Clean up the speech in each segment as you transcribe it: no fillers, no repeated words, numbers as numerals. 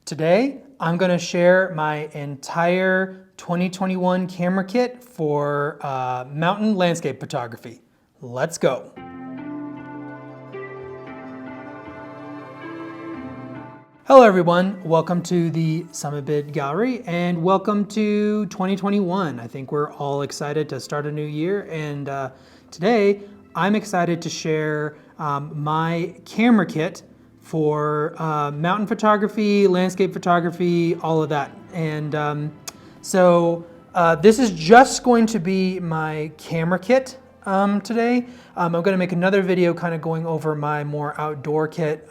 Today, I'm gonna share my entire 2021 camera kit for mountain landscape photography. Let's go. Hello everyone, welcome to the Summit Bid Gallery and welcome to 2021. I think we're all excited to start a new year, and today I'm excited to share my camera kit for mountain photography, landscape photography, all of that. And so this is just going to be my camera kit today. I'm gonna make another video kind of going over my more outdoor kit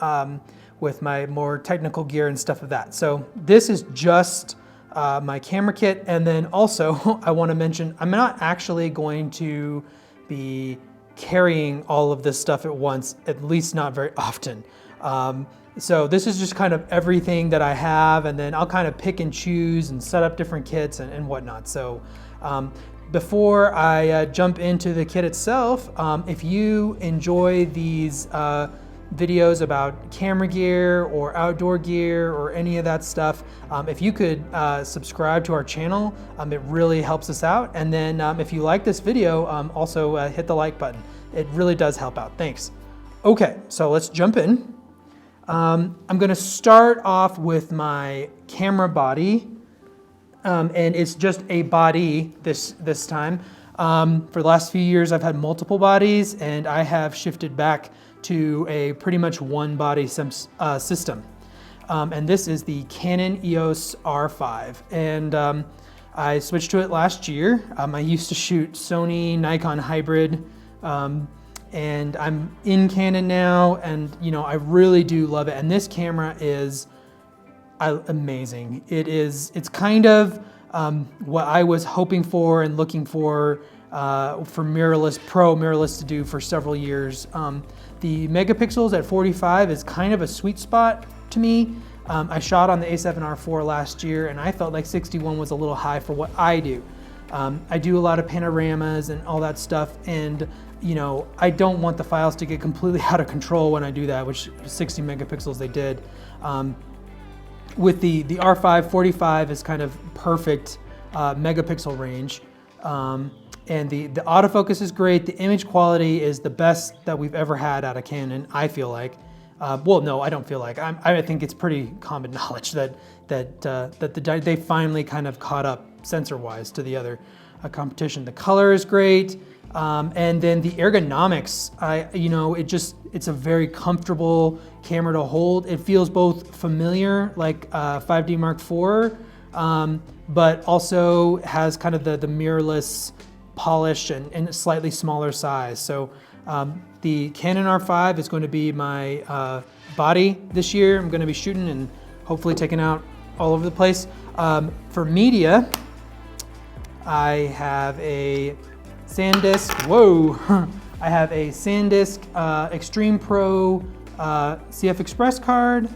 with my more technical gear and stuff of that. So this is just my camera kit. And then also I wanna mention, I'm not actually going to be carrying all of this stuff at once, at least not very often. So this is just kind of everything that I have, and then I'll kind of pick and choose and set up different kits and whatnot. So before I jump into the kit itself, if you enjoy these videos about camera gear or outdoor gear or any of that stuff, if you could subscribe to our channel, it really helps us out. And then if you like this video, also hit the like button. It really does help out. Thanks. Okay, so let's jump in. I'm gonna start off with my camera body, and it's just a body this time. For the last few years, I've had multiple bodies, and I have shifted back to a pretty much one body system. And this is the Canon Eos R5. And I switched to it last year. I used to shoot Sony, Nikon hybrid, and I'm in Canon now, and you know, I really do love it. And this camera is amazing. It's kind of what I was hoping for and looking for mirrorless to do for several years. The megapixels at 45 is kind of a sweet spot to me. I shot on the A7R4 last year, and I felt like 61 was a little high for what I do. I do a lot of panoramas and all that stuff, and you know, I don't want the files to get completely out of control when I do that, which 60 megapixels they did. With the R5, 45 is kind of perfect megapixel range. And the autofocus is great. The image quality is the best that we've ever had out of Canon, I feel like. Well, no, I don't feel like. I think it's pretty common knowledge that they finally kind of caught up sensor-wise to the other competition. The color is great, and then the ergonomics. It's a very comfortable camera to hold. It feels both familiar, like 5D Mark IV, but also has kind of the mirrorless polish and a slightly smaller size. So the Canon R5 is going to be my body this year. I'm going to be shooting and hopefully taking out all over the place. For media, I have a SanDisk. Whoa! I have a SanDisk Extreme Pro CF Express card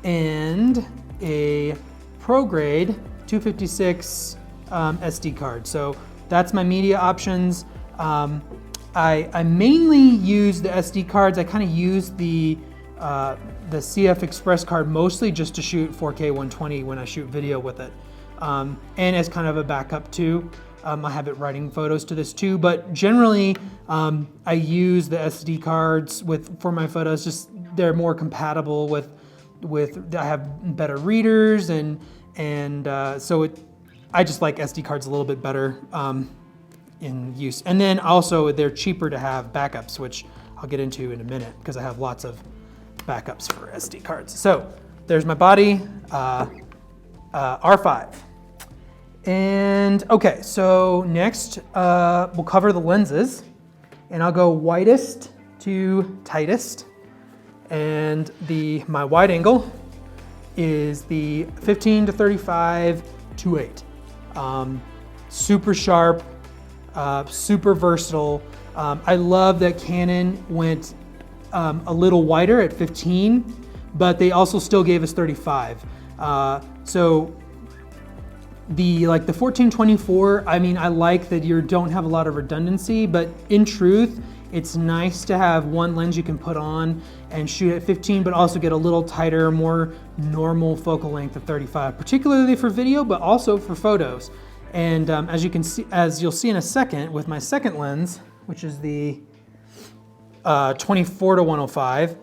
and a ProGrade 256 SD card. So that's my media options. I mainly use the SD cards. I kind of use the CF Express card mostly just to shoot 4K 120 when I shoot video with it. And as kind of a backup too. I have it writing photos to this too, but generally I use the SD cards for my photos. Just they're more compatible with I have better readers, and so I just like SD cards a little bit better in use. And then also they're cheaper to have backups, which I'll get into in a minute because I have lots of backups for SD cards. So there's my body, R5. And okay, so next we'll cover the lenses, and I'll go widest to tightest. And my wide angle is the 15 to 35 2.8. Super sharp, super versatile. I love that Canon went a little wider at 15, but they also still gave us 35. So the 1424, I mean, I like that you don't have a lot of redundancy, but in truth, it's nice to have one lens you can put on and shoot at 15, but also get a little tighter, more normal focal length of 35, particularly for video, but also for photos. And as you'll see in a second with my second lens, which is the 24-105,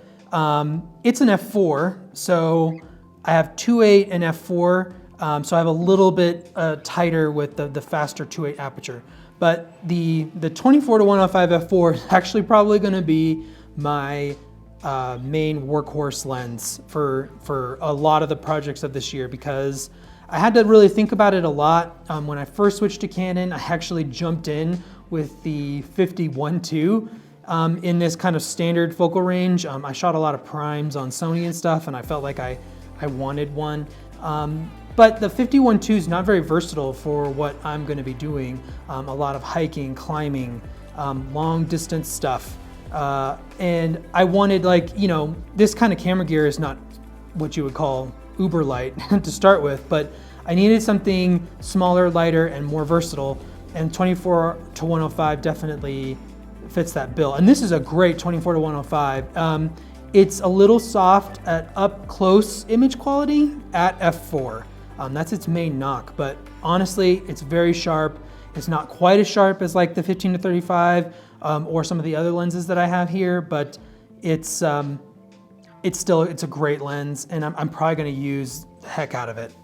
it's an f4, so I have 2.8 and f4, so I have a little bit tighter with the faster 2.8 aperture. But the 24-105 f4 is actually probably going to be my main workhorse lens for a lot of the projects of this year, because I had to really think about it a lot. When I first switched to Canon, I actually jumped in with the 50-1.2 in this kind of standard focal range. I shot a lot of primes on Sony and stuff, and I felt like I wanted one. But the 50-1.2 is not very versatile for what I'm going to be doing. A lot of hiking, climbing, long distance stuff. And I wanted, like, you know, this kind of camera gear is not what you would call uber light to start with, but I needed something smaller, lighter, and more versatile. And 24-105 definitely fits that bill. And this is a great 24-105. It's a little soft at up close image quality at f4. That's its main knock, but honestly, it's very sharp. It's not quite as sharp as like the 15-35 or some of the other lenses that I have here, but it's a great lens, and I'm probably going to use the heck out of it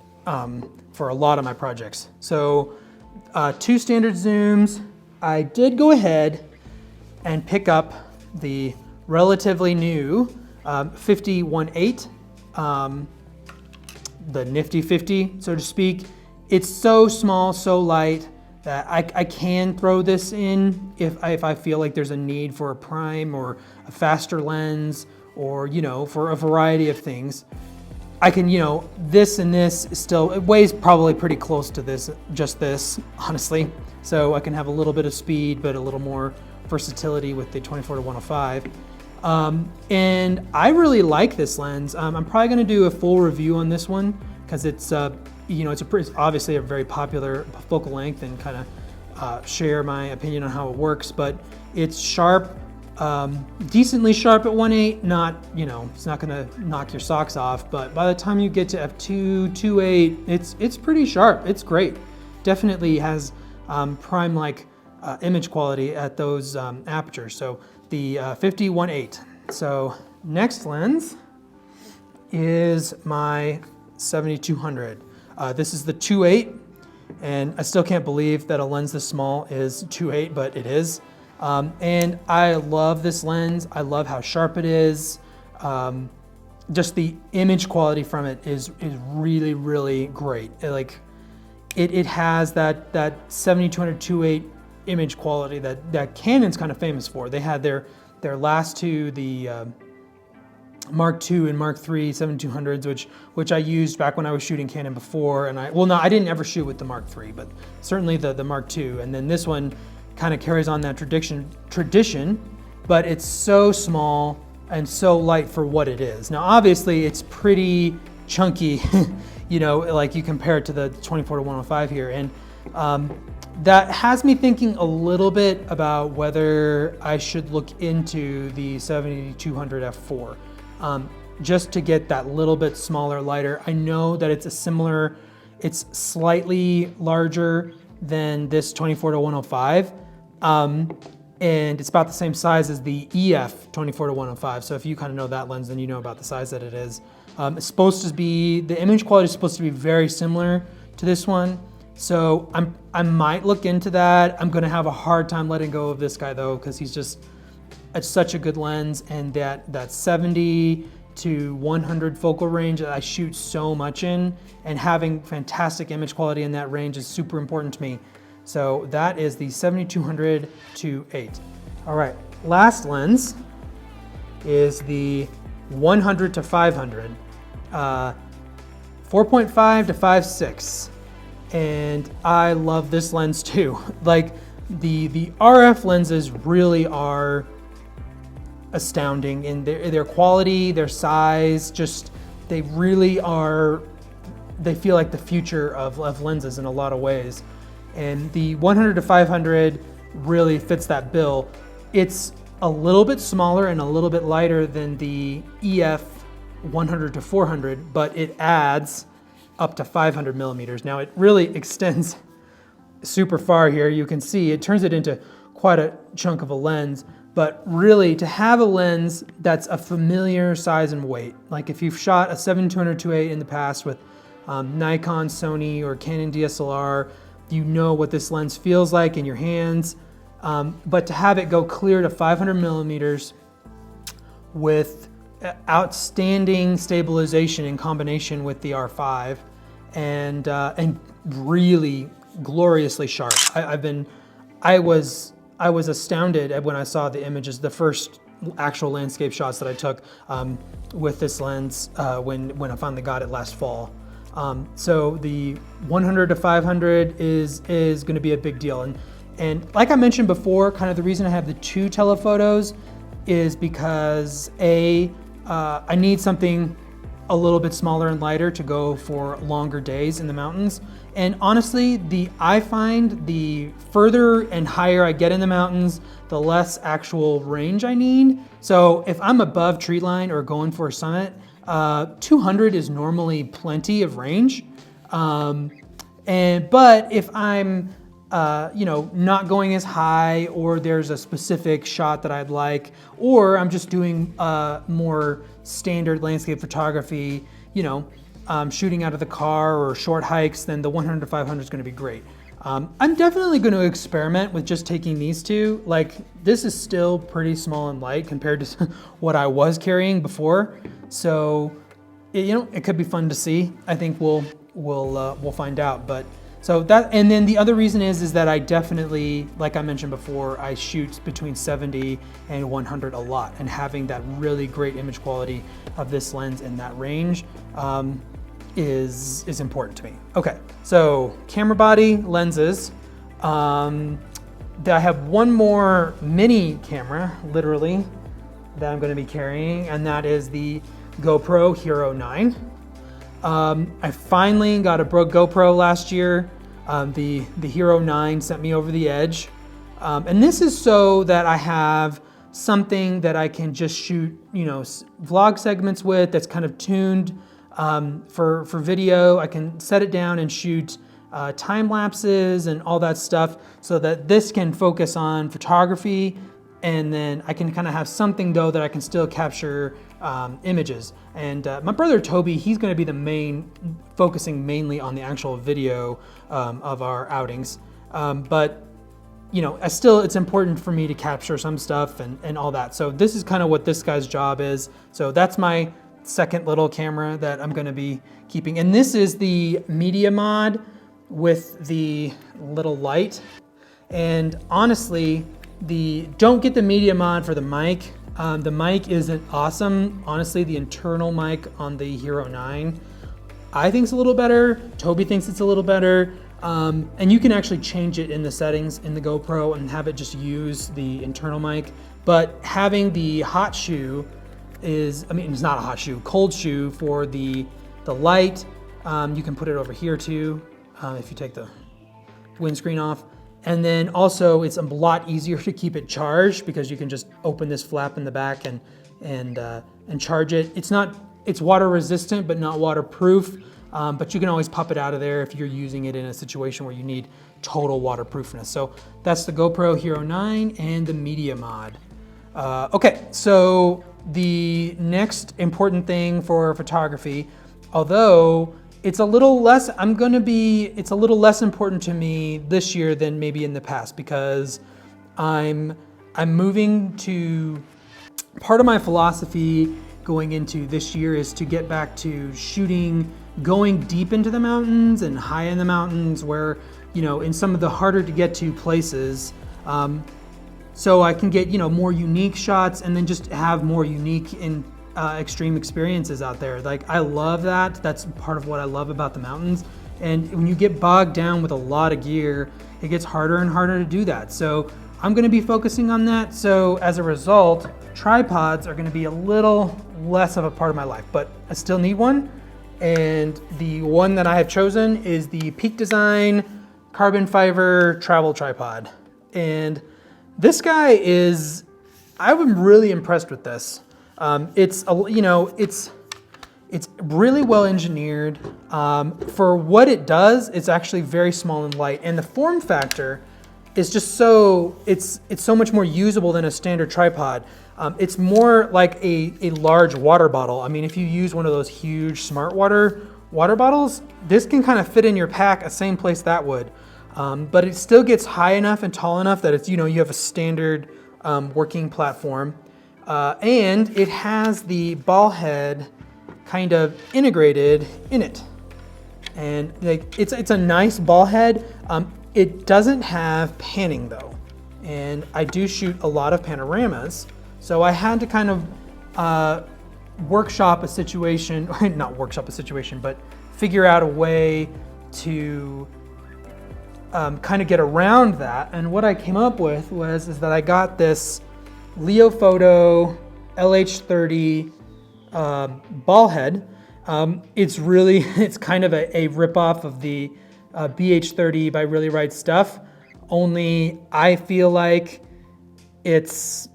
for a lot of my projects. So 2 standard zooms. I did go ahead and pick up the relatively new 50-1.8, the Nifty 50, so to speak. It's so small, so light, that I can throw this in if I feel like there's a need for a prime or a faster lens, or, you know, for a variety of things. I can, you know, this and this still, it weighs probably pretty close to this, just this, honestly. So I can have a little bit of speed, but a little more versatility with the 24-105. And I really like this lens. I'm probably gonna do a full review on this one, because it's, you know, it's obviously a very popular focal length, and kind of share my opinion on how it works. But it's sharp, decently sharp at 1.8, not, you know, it's not gonna knock your socks off, but by the time you get to f2, 2.8, it's pretty sharp. It's great. Definitely has prime-like image quality at those apertures. So the 50-1.8. So next lens is my 7200. This is the 2.8, and I still can't believe that a lens this small is 2.8, but it is. And I love this lens. I love how sharp it is. Just the image quality from it is really, really great. It has that 7200 2.8 image quality that Canon's kind of famous for. They had their last two, the Mark II and Mark III 7200s, which I used back when I was shooting Canon before. And I didn't ever shoot with the Mark III, but certainly the Mark II. And then this one kind of carries on that tradition, but it's so small and so light for what it is. Now, obviously, it's pretty chunky, you know, like you compare it to the 24-105 here. And that has me thinking a little bit about whether I should look into the 7200 f4, just to get that little bit smaller, lighter. I know that it's slightly larger than this 24-105, and it's about the same size as the EF 24-105. So if you kind of know that lens, then you know about the size that it is. It's supposed to be, the image quality is supposed to be very similar to this one. So I might look into that. I'm gonna have a hard time letting go of this guy though, because it's such a good lens, and that 70 to 100 focal range that I shoot so much in, and having fantastic image quality in that range is super important to me. So that is the 7200 2.8. All right, last lens is the 100 to 500, 4.5 to 5.6. And I love this lens too. Like the RF lenses really are astounding in their quality, their size, just they really are, they feel like the future of lenses in a lot of ways. And the 100 to 500 really fits that bill. It's a little bit smaller and a little bit lighter than the EF 100 to 400, but it adds up to 500 millimeters. Now it really extends super far here. You can see it turns it into quite a chunk of a lens, but really to have a lens that's a familiar size and weight, like if you've shot a 7-200-2.8 in the past with Nikon, Sony, or Canon DSLR, you know what this lens feels like in your hands. But to have it go clear to 500 millimeters with outstanding stabilization in combination with the R5 and really gloriously sharp. I was astounded when I saw the images, the first actual landscape shots that I took with this lens when I finally got it last fall. So the 100 to 500 is going to be a big deal. And like I mentioned before, kind of the reason I have the 2 telephotos is because I need something a little bit smaller and lighter to go for longer days in the mountains. And honestly, I find the further and higher I get in the mountains, the less actual range I need. So if I'm above tree line or going for a summit, 200 is normally plenty of range. But if I'm not going as high, or there's a specific shot that I'd like, or I'm just doing more standard landscape photography, shooting out of the car or short hikes, then the 100 to 500 is going to be great. I'm definitely going to experiment with just taking these 2. Like, this is still pretty small and light compared to what I was carrying before. So, it could be fun to see. I think we'll find out. But so that, and then the other reason is that I definitely, like I mentioned before, I shoot between 70 and 100 a lot, and having that really great image quality of this lens in that range is important to me. Okay, so camera body, lenses. I have one more mini camera, literally, that I'm going to be carrying, and that is the GoPro Hero 9. I finally got a GoPro last year. The Hero 9 sent me over the edge. And this is so that I have something that I can just shoot, vlog segments with, that's kind of tuned for video. I can set it down and shoot time lapses and all that stuff, so that this can focus on photography, and then I can kind of have something though that I can still capture images. And my brother Toby, he's going to be focusing mainly on the actual video of our outings. But it's important for me to capture some stuff and all that. So this is kind of what this guy's job is. So that's my second little camera that I'm going to be keeping. And this is the media mod with the little light. And honestly, don't get the media mod for the mic. The mic isn't awesome. Honestly, the internal mic on the Hero 9, I think it's a little better. Toby thinks it's a little better. And you can actually change it in the settings in the GoPro and have it just use the internal mic. But having the hot shoe it's not a hot shoe, cold shoe for the light. You can put it over here too, if you take the windscreen off. And then also it's a lot easier to keep it charged, because you can just open this flap in the back and charge it. It's water resistant, but not waterproof. But you can always pop it out of there if you're using it in a situation where you need total waterproofness. So that's the GoPro Hero 9 and the media mod. Okay, so the next important thing for photography, although it's a little less important to me this year than maybe in the past, because I'm moving to, part of my philosophy going into this year is to get back to shooting, going deep into the mountains and high in the mountains, where, in some of the harder to get to places, so I can get, more unique shots, and then just have more unique and extreme experiences out there. Like, I love that. That's part of what I love about the mountains. And when you get bogged down with a lot of gear, it gets harder and harder to do that. So I'm going to be focusing on that. So as a result, tripods are going to be a little less of a part of my life, but I still need one. And the one that I have chosen is the Peak Design carbon fiber travel tripod. And this guy is I'm really impressed with this. It's really well engineered. For what it does, it's actually very small and light. And the form factor is just it's so much more usable than a standard tripod. It's more like a large water bottle. I mean, if you use one of those huge smart water bottles, this can kind of fit in your pack the same place that would. But it still gets high enough and tall enough that it's, you have a standard working platform. And it has the ball head kind of integrated in it. And it's a nice ball head. It doesn't have panning though. And I do shoot a lot of panoramas. So I had to kind of workshop a situation, or not workshop a situation, but figure out a way to kind of get around that. And what I came up with is that I got this Leofoto LH30 ball head. It's kind of a ripoff of the BH30 by Really Right Stuff, only I feel like it's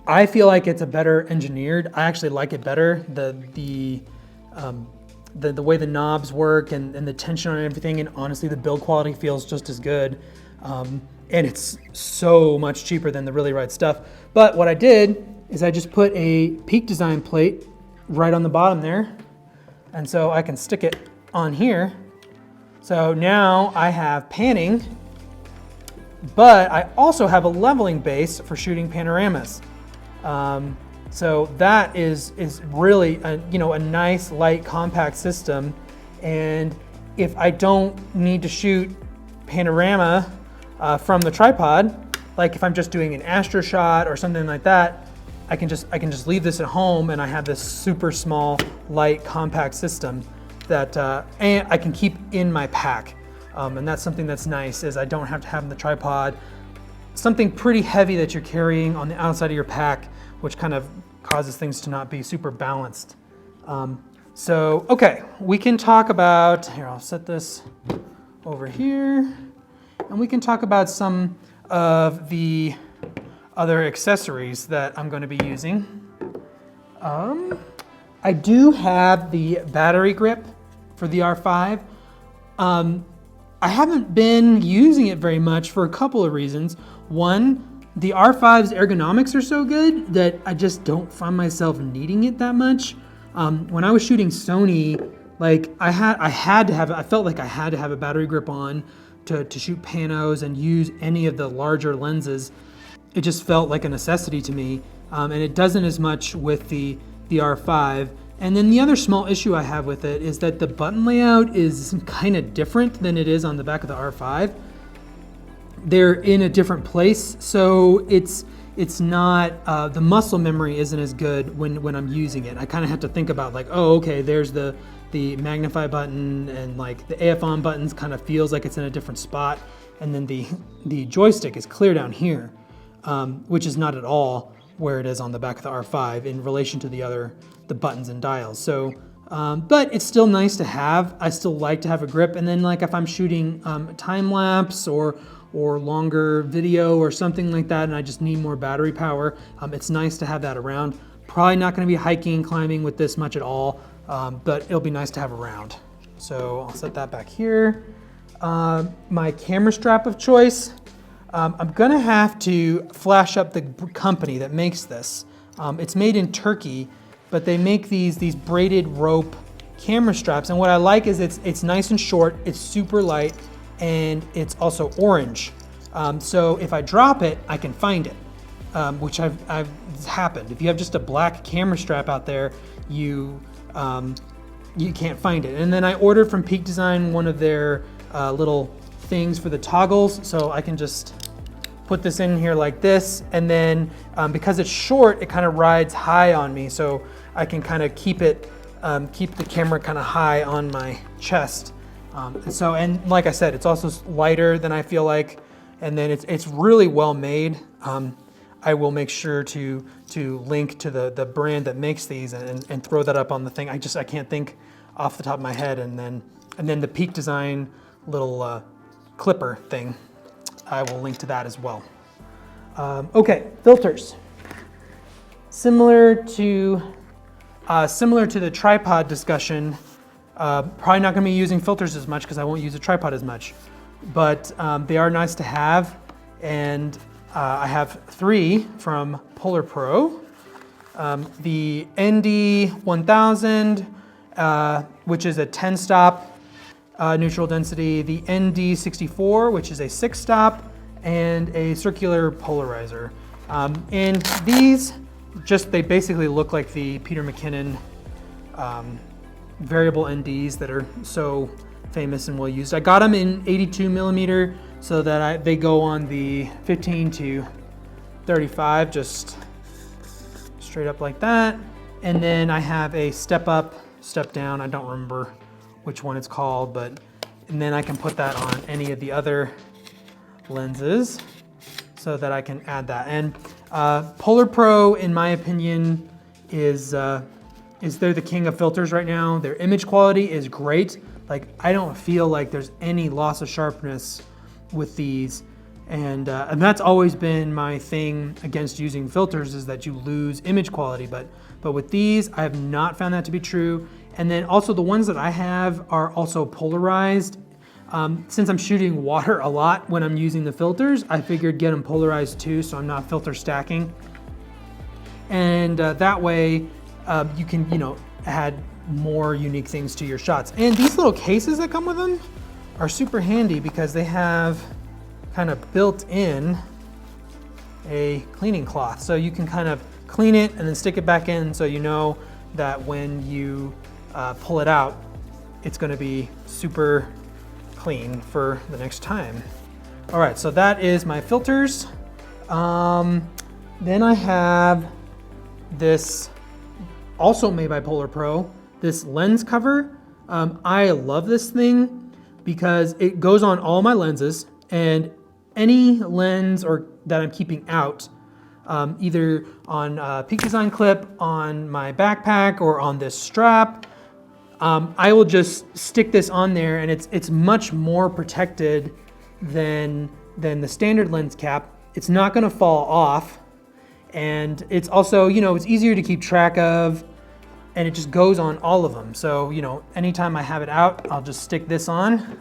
a better engineered. I actually like it better. The way the knobs work and the tension on everything, and honestly the build quality feels just as good. And it's so much cheaper than the Really Right Stuff. But what I did is I just put a Peak Design plate right on the bottom there. And so I can stick it on here. So now I have panning, but I also have a leveling base for shooting panoramas. So that is really a nice light compact system. And if I don't need to shoot panorama from the tripod, like if I'm just doing an Astro shot or something like that, I can just leave this at home, and I have this super small, light, compact system that and I can keep in my pack. And that's something that's nice, is I don't have to have in the tripod something pretty heavy that you're carrying on the outside of your pack, which kind of causes things to not be super balanced. So, okay, we can talk about, here, I'll set this over here, and we can talk about some of the other accessories that I'm going to be using. I do have the battery grip for the R5. I haven't been using it very much for a couple of reasons. One, the R5's ergonomics are so good that I just don't find myself needing it that much. When I was shooting Sony, like I felt like I had to have a battery grip on to shoot panos and use any of the larger lenses. It just felt like a necessity to me, and it doesn't as much with the R5. And then the other small issue I have with it is that the button layout is kind of different than it is on the back of the R5. They're in a different place, so it's not, the muscle memory isn't as good when I'm using it. I kind of have to think about like, oh, okay, there's the magnify button, and like the AF on buttons kind of feels like it's in a different spot, and then the joystick is clear down here. Which is not at all where it is on the back of the R5 in relation to the buttons and dials. So, but it's still nice to have. I still like to have a grip. And then like if I'm shooting time lapse or longer video or something like that, and I just need more battery power, it's nice to have that around. Probably not going to be hiking and climbing with this much at all, but it'll be nice to have around. So I'll set that back here. My camera strap of choice. I'm gonna have to flash up the company that makes this. It's made in Turkey, but they make these braided rope camera straps. And what I like is it's nice and short, it's super light, and it's also orange. So if I drop it, I can find it, which it's happened. If you have just a black camera strap out there, you can't find it. And then I ordered from Peak Design one of their little things for the toggles, so I can just put this in here like this, and then because it's short, it kind of rides high on me, so I can kind of keep the camera kind of high on my chest. And like I said, it's also lighter than I feel like, and then it's really well made. I will make sure to link to the brand that makes these and throw that up on the thing. I can't think off the top of my head, and then the Peak Design little clipper thing, I will link to that as well. Okay, filters. Similar to the tripod discussion, probably not going to be using filters as much because I won't use a tripod as much, but they are nice to have, and I have 3 from Polar Pro. The ND1000, which is a 10-stop neutral density, the ND64, which is a 6-stop, and a circular polarizer. And these, they basically look like the Peter McKinnon variable NDs that are so famous and well used. I got them in 82 millimeter so that they go on the 15 to 35, just straight up like that. And then I have a step up, step down. I don't remember which one it's called, and then I can put that on any of the other lenses so that I can add that. And Polar Pro, in my opinion, is they're the king of filters right now. Their image quality is great. Like, I don't feel like there's any loss of sharpness with these. And that's always been my thing against using filters, is that you lose image quality. But with these, I have not found that to be true. And then also the ones that I have are also polarized. Since I'm shooting water a lot when I'm using the filters, I figured get them polarized too, so I'm not filter stacking. And that way you can, add more unique things to your shots. And these little cases that come with them are super handy because they have kind of built in a cleaning cloth. So you can kind of clean it and then stick it back in, so you know that when you pull it out, it's gonna be super clean for the next time. All right, so that is my filters. Then I have this, also made by Polar Pro, this lens cover. I love this thing because it goes on all my lenses, and any lens that I'm keeping out, either on a Peak Design clip, on my backpack, or on this strap, I will just stick this on there, and it's much more protected than the standard lens cap. It's not gonna fall off, and it's also, it's easier to keep track of, and it just goes on all of them. So, anytime I have it out, I'll just stick this on,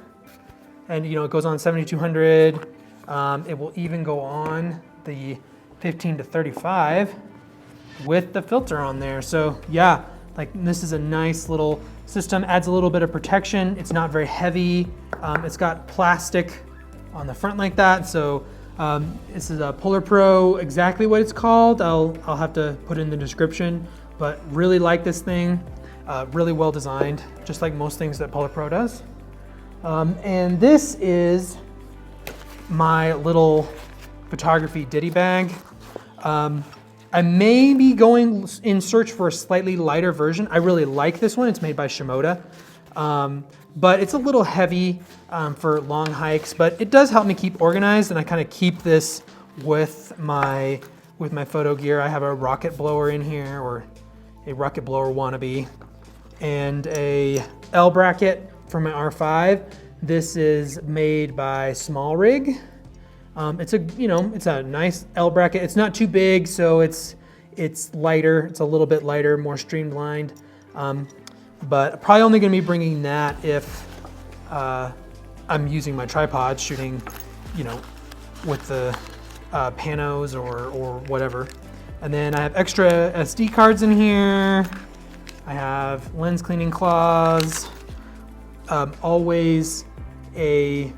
and it goes on 7200. It will even go on the 15 to 35 with the filter on there. So yeah, this is a nice little system, adds a little bit of protection. It's not very heavy. It's got plastic on the front like that. So this is a Polar Pro, exactly what it's called, I'll have to put in the description, but really like this thing. Really well designed, just like most things that Polar Pro does. And this is my little photography Diddy bag. I may be going in search for a slightly lighter version. I really like this one. It's made by Shimoda, but it's a little heavy for long hikes, but it does help me keep organized, and I kind of keep this with my photo gear. I have a rocket blower in here, or a rocket blower wannabe, and a L bracket for my R5. This is made by Small Rig. It's a nice L bracket. It's not too big, so it's lighter. It's a little bit lighter, more streamlined. But probably only gonna be bringing that if I'm using my tripod, shooting, with the panos or whatever. And then I have extra SD cards in here. I have lens cleaning cloths. Always a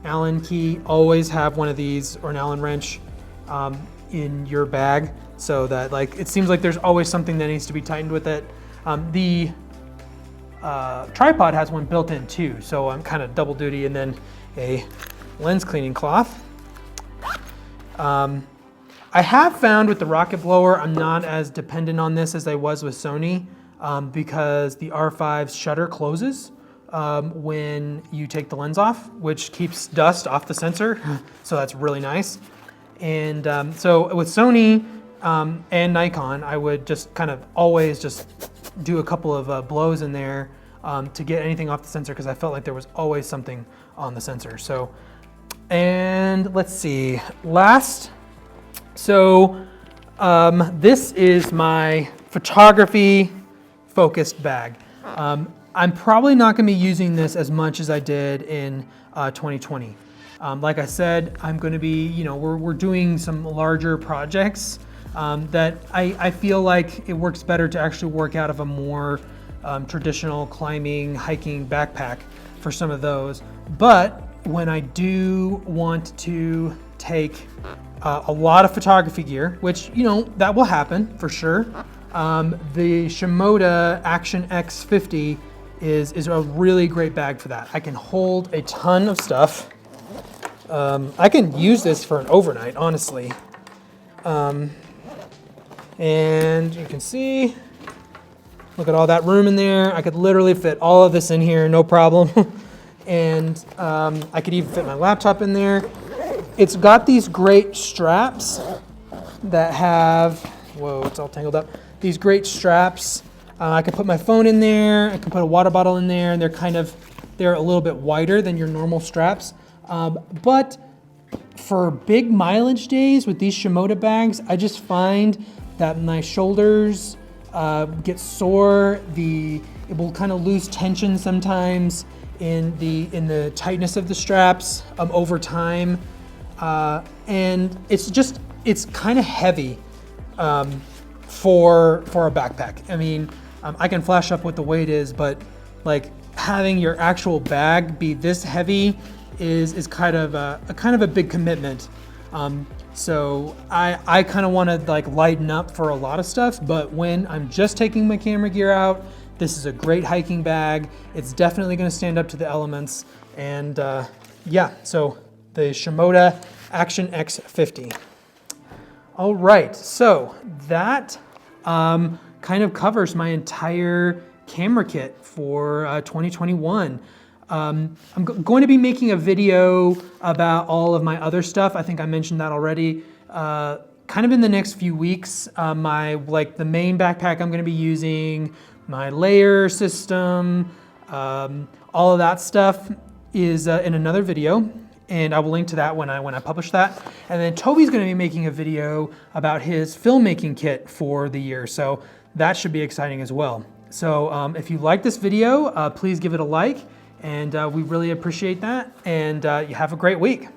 Allen key. Always have one of these, or an Allen wrench, in your bag, so that it seems like there's always something that needs to be tightened with it. The tripod has one built in too, so I'm kind of double duty, and then a lens cleaning cloth. I have found with the rocket blower, I'm not as dependent on this as I was with Sony, because the R5's shutter closes when you take the lens off, which keeps dust off the sensor. So that's really nice. And so with Sony and Nikon, I would just kind of always just do a couple of blows in there to get anything off the sensor, because I felt like there was always something on the sensor. So, and let's see, last So this is my photography focused bag. I'm probably not going to be using this as much as I did in 2020. Like I said, I'm going to be, we're doing some larger projects that I feel like it works better to actually work out of a more traditional climbing, hiking backpack for some of those. But when I do want to take a lot of photography gear, which, that will happen for sure, the Shimoda Action X50 is a really great bag for that. I can hold a ton of stuff. I can use this for an overnight, honestly. And you can see, look at all that room in there. I could literally fit all of this in here, no problem. And I could even fit my laptop in there. It's got these great straps that have, whoa, it's all tangled up. These great straps. I can put my phone in there. I can put a water bottle in there, and they're a little bit wider than your normal straps. But for big mileage days with these Shimoda bags, I just find that my shoulders get sore. It will kind of lose tension sometimes in the tightness of the straps over time, and it's kind of heavy for a backpack. I mean, I can flash up what the weight is, but like having your actual bag be this heavy is kind of a big commitment. So I kind of want to like lighten up for a lot of stuff, but when I'm just taking my camera gear out, this is a great hiking bag. It's definitely going to stand up to the elements. And yeah, so the Shimoda Action X50. All right, so that kind of covers my entire camera kit for 2021. I'm going to be making a video about all of my other stuff. I think I mentioned that already. Kind of in the next few weeks, the main backpack I'm going to be using, my layer system, all of that stuff is in another video, and I will link to that when I publish that. And then Toby's going to be making a video about his filmmaking kit for the year, so that should be exciting as well. So if you like this video, please give it a like, and we really appreciate that, and you have a great week.